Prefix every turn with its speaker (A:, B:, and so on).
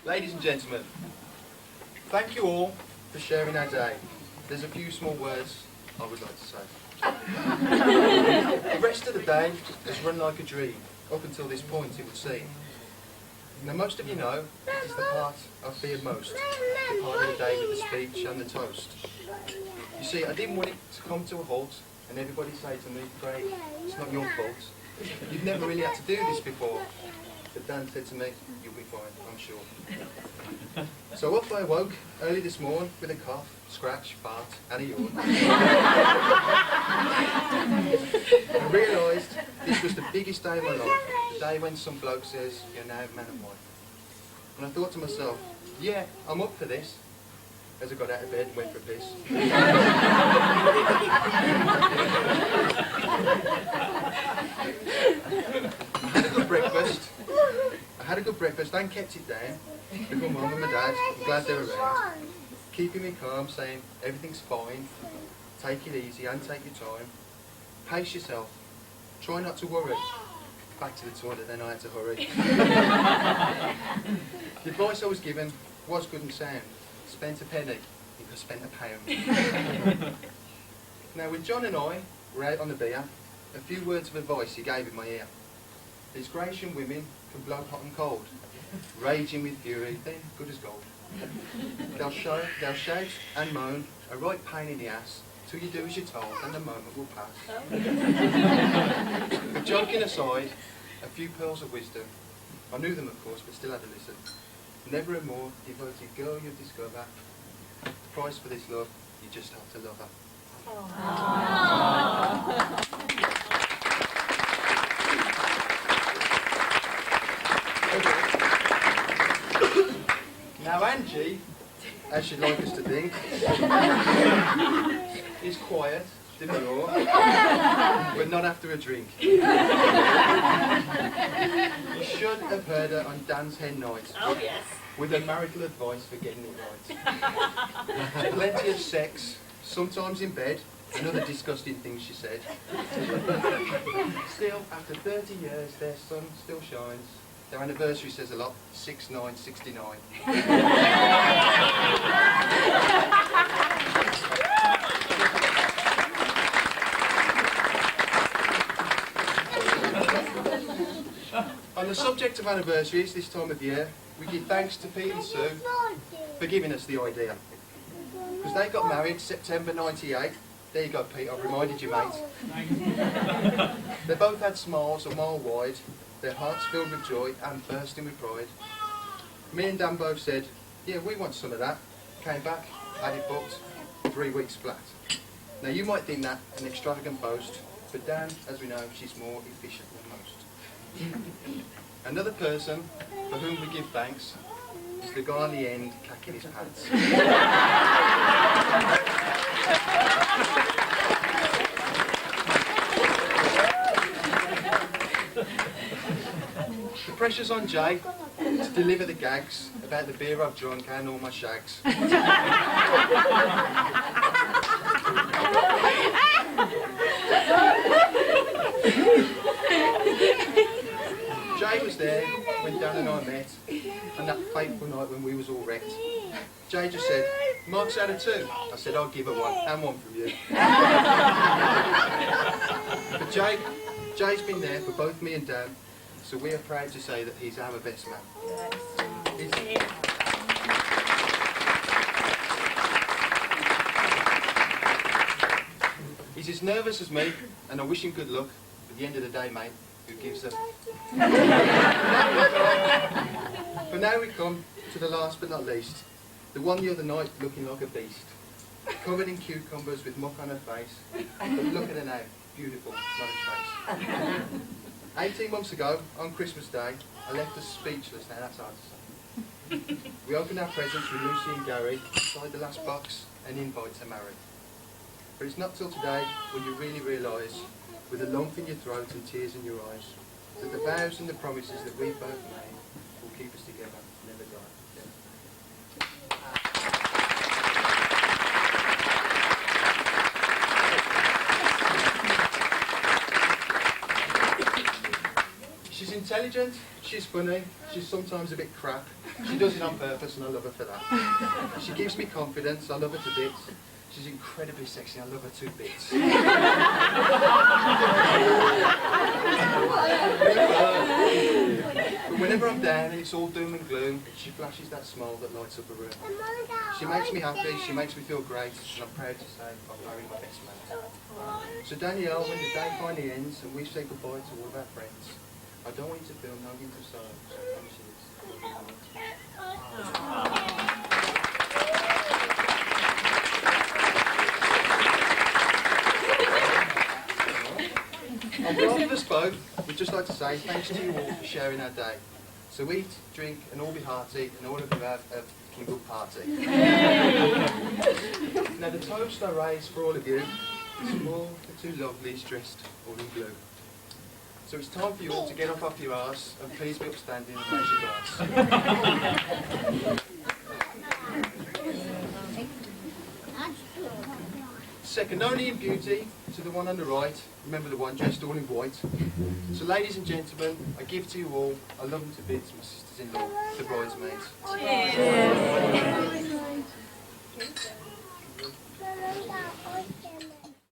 A: Ladies and gentlemen, thank you all for sharing our day. There's a few small words I would like to say. The rest of the day has run like a dream, up until this point it would seem. Now most of you know, this is the part I feared most, the part of the day with the speech and the toast. You see, I didn't want it to come to a halt and everybody say to me, Craig, it's not your fault. You've never really had to do this before. But Dan said to me, you'll be fine, I'm sure. So off I woke early this morning with a cough, scratch, fart and a yawn. I realised this was the biggest day of my life, the day when some bloke says, you're now man and wife. And I thought to myself, yeah, I'm up for this. As I got out of bed and went for a piss. I had a good breakfast and kept it down with my mum and my dad. I'm glad they were around, keeping me calm, saying everything's fine, take it easy and take your time, pace yourself, try not to worry. Back to the toilet, then I had to hurry. The advice I was given was good and sound. Spent a penny, you could spend £1. Now when John and I were out on the beer, a few words of advice he gave in my ear. These Grecian women can blow hot and cold, raging with fury, they're good as gold. They'll shout and moan, a right pain in the ass, till you do as you're told and the moment will pass. But joking aside, a few pearls of wisdom, I knew them of course, but still had to listen. Never a more devoted girl you'll discover. The price for this love, you just have to love her. Now Angie, as she'd like us to think, is quiet, demure, but not after a drink. You should have heard her on Dan's hen night.
B: Oh yes.
A: With her marital advice for getting it right. Plenty of sex, sometimes in bed, and other disgusting things she said. Still, after 30 years, their sun still shines. Their anniversary says a lot, 6/9/69. On the subject of anniversaries this time of year, we give thanks to Pete and Sue for giving us the idea. Because they got married September '98. There you go, Pete, I've reminded you, mate. They both had smiles a mile wide, their hearts filled with joy and bursting with pride. Me and Dan both said, yeah, we want some of that. Came back, had it booked, 3 weeks flat. Now you might think that an extravagant boast, but Dan, as we know, she's more efficient than most. Another person for whom we give thanks is the guy on the end cacking his pants. The pressure's on Jay to deliver the gags about the beer I've drunk and all my shags. Jay was there when Dan and I met, and that fateful night when we was all wrecked. Jay just said, Mark's out of 2. I said, I'll give her 1, and 1 from you. But Jay's been there for both me and Dan, so we are proud to say that he's our best man. He's as nervous as me, and I wish him good luck. At the end of the day, mate, who gives a... But now we come to the last but not least. The one the other night looking like a beast. Covered in cucumbers with muck on her face. But look at her now. Beautiful, not a trace. 18 months ago, on Christmas Day, I left us speechless. Now that's hard to say. We opened our presents with Lucy and Gary, inside the last box, an invite to marry. But it's not till today when you really realise, with a lump in your throat and tears in your eyes, that the vows and the promises that we both made will keep us together, never die. She's intelligent, she's funny, she's sometimes a bit crap, She does it on purpose and I love her for that. She gives me confidence, I love her to bits. She's incredibly sexy, I love her to bits. But whenever I'm down and it's all doom and gloom, she flashes that smile that lights up a room. She makes me happy, she makes me feel great, and I'm proud to say I've married my best man. So Danielle, when the day finally ends and we say goodbye to all of our friends, I don't want you to feel no hint of sorrow, so I promise you this. On behalf of us both, we'd just like to say thanks to you all for sharing our day. So eat, drink, and all be hearty, and all of you have a good party. Now the toast I raise for all of you is for the two lovelies dressed all in blue. So it's time for you all to get off your arse and please be upstanding and raise your glass. Second only in beauty to the one on the right, remember the one dressed all in white. So ladies and gentlemen, I give to you all, I love them to bits, my sisters-in-law, the bridesmaids.